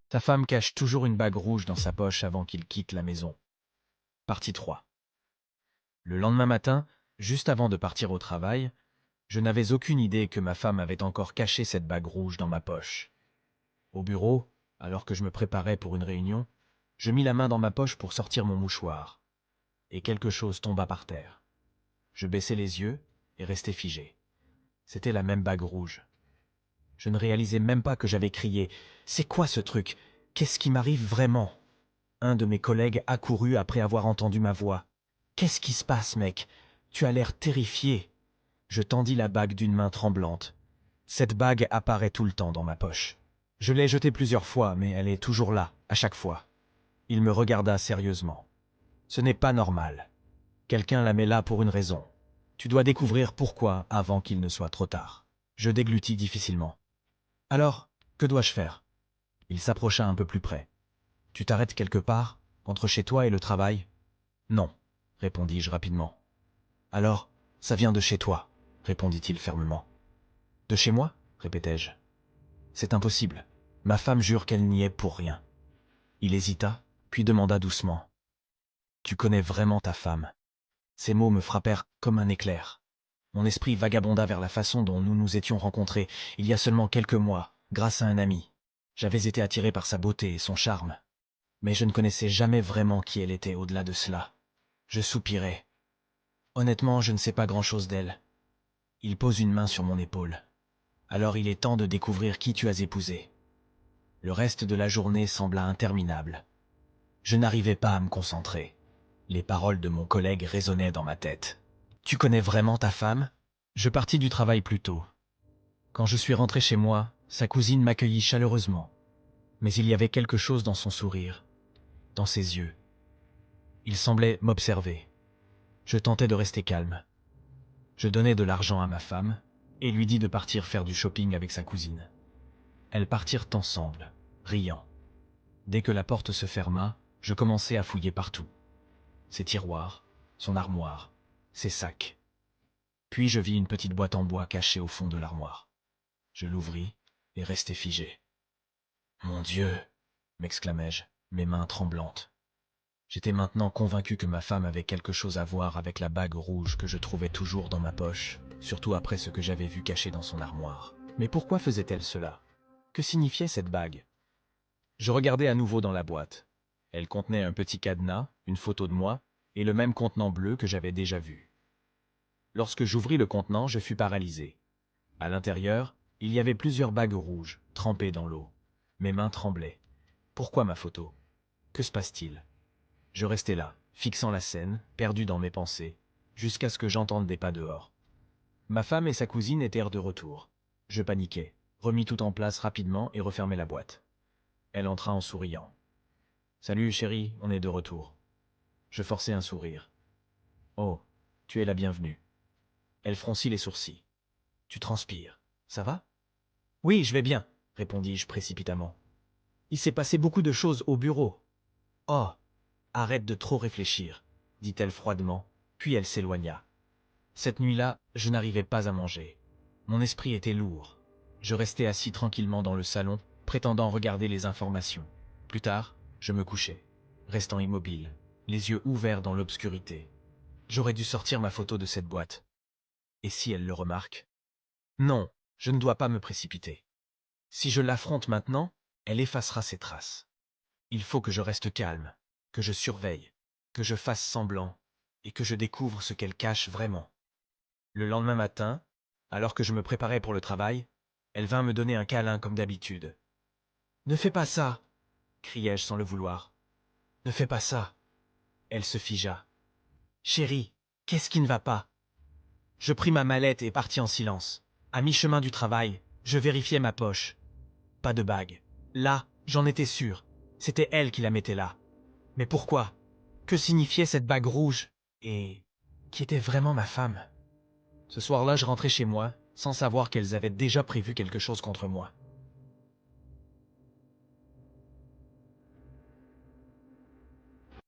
Ta femme cache toujours une bague rouge dans sa poche avant qu'il quitte la maison. Partie 3. Le lendemain matin, juste avant de partir au travail, je n'avais aucune idée que ma femme avait encore caché cette bague rouge dans ma poche. Au bureau, alors que je me préparais pour une réunion, je mis la main dans ma poche pour sortir mon mouchoir. Et quelque chose tomba par terre. Je baissai les yeux et restai figé. C'était la même bague rouge. Je ne réalisais même pas que j'avais crié « C'est quoi ce truc? Qu'est-ce qui m'arrive vraiment ?» Un de mes collègues accourut après avoir entendu ma voix. « Qu'est-ce qui se passe, mec? Tu as l'air terrifié. » Je tendis la bague d'une main tremblante. Cette bague apparaît tout le temps dans ma poche. Je l'ai jetée plusieurs fois, mais elle est toujours là, à chaque fois. Il me regarda sérieusement. « Ce n'est pas normal. Quelqu'un la met là pour une raison. Tu dois découvrir pourquoi avant qu'il ne soit trop tard. » Je déglutis difficilement. « Alors, que dois-je faire ?» Il s'approcha un peu plus près. « Tu t'arrêtes quelque part, entre chez toi et le travail ?»« Non, répondis-je rapidement. »« Alors, ça vient de chez toi, répondit-il fermement. »« De chez moi ?» répétai-je. « C'est impossible. Ma femme jure qu'elle n'y est pour rien. » Il hésita, puis demanda doucement. « Tu connais vraiment ta femme ?» Ces mots me frappèrent comme un éclair. Mon esprit vagabonda vers la façon dont nous nous étions rencontrés il y a seulement quelques mois, grâce à un ami. J'avais été attiré par sa beauté et son charme, mais je ne connaissais jamais vraiment qui elle était au-delà de cela. Je soupirai. Honnêtement, je ne sais pas grand-chose d'elle. Il pose une main sur mon épaule. Alors il est temps de découvrir qui tu as épousé. Le reste de la journée sembla interminable. Je n'arrivais pas à me concentrer. Les paroles de mon collègue résonnaient dans ma tête. « Tu connais vraiment ta femme ?» Je partis du travail plus tôt. Quand je suis rentré chez moi, sa cousine m'accueillit chaleureusement. Mais il y avait quelque chose dans son sourire, dans ses yeux. Il semblait m'observer. Je tentais de rester calme. Je donnai de l'argent à ma femme et lui dis de partir faire du shopping avec sa cousine. Elles partirent ensemble, riant. Dès que la porte se ferma, je commençai à fouiller partout. Ses tiroirs, son armoire, ses sacs. Puis je vis une petite boîte en bois cachée au fond de l'armoire. Je l'ouvris et restai figé. « Mon Dieu !» m'exclamai-je, mes mains tremblantes. J'étais maintenant convaincu que ma femme avait quelque chose à voir avec la bague rouge que je trouvais toujours dans ma poche, surtout après ce que j'avais vu caché dans son armoire. Mais pourquoi faisait-elle cela? Que signifiait cette bague? Je regardai à nouveau dans la boîte. Elle contenait un petit cadenas, une photo de moi, et le même contenant bleu que j'avais déjà vu. Lorsque j'ouvris le contenant, je fus paralysé. À l'intérieur, il y avait plusieurs bagues rouges, trempées dans l'eau. Mes mains tremblaient. Pourquoi ma photo? Que se passe-t-il? Je restai là, fixant la scène, perdu dans mes pensées, jusqu'à ce que j'entende des pas dehors. Ma femme et sa cousine étaient de retour. Je paniquai, remis tout en place rapidement et refermai la boîte. Elle entra en souriant. « Salut chérie, on est de retour. » Je forçai un sourire. « Oh, tu es la bienvenue. » Elle fronçit les sourcils. « Tu transpires. Ça va ?»« Oui, je vais bien, » répondis-je précipitamment. « Il s'est passé beaucoup de choses au bureau. »« Oh, arrête de trop réfléchir, » dit-elle froidement, puis elle s'éloigna. Cette nuit-là, je n'arrivais pas à manger. Mon esprit était lourd. Je restais assis tranquillement dans le salon, prétendant regarder les informations. Plus tard, je me couchai, restant immobile, les yeux ouverts dans l'obscurité. J'aurais dû sortir ma photo de cette boîte. Et si elle le remarque? Non, je ne dois pas me précipiter. Si je l'affronte maintenant, elle effacera ses traces. Il faut que je reste calme, que je surveille, que je fasse semblant, et que je découvre ce qu'elle cache vraiment. Le lendemain matin, alors que je me préparais pour le travail, elle vint me donner un câlin comme d'habitude. « Ne fais pas ça !» criai-je sans le vouloir. « Ne fais pas ça !» Elle se figea. « Chérie, qu'est-ce qui ne va pas ?» Je pris ma mallette et partis en silence. À mi-chemin du travail, je vérifiai ma poche. Pas de bague. Là, j'en étais sûr. C'était elle qui la mettait là. Mais pourquoi? Que signifiait cette bague rouge? Et qui était vraiment ma femme? Ce soir-là, je rentrais chez moi, sans savoir qu'elles avaient déjà prévu quelque chose contre moi.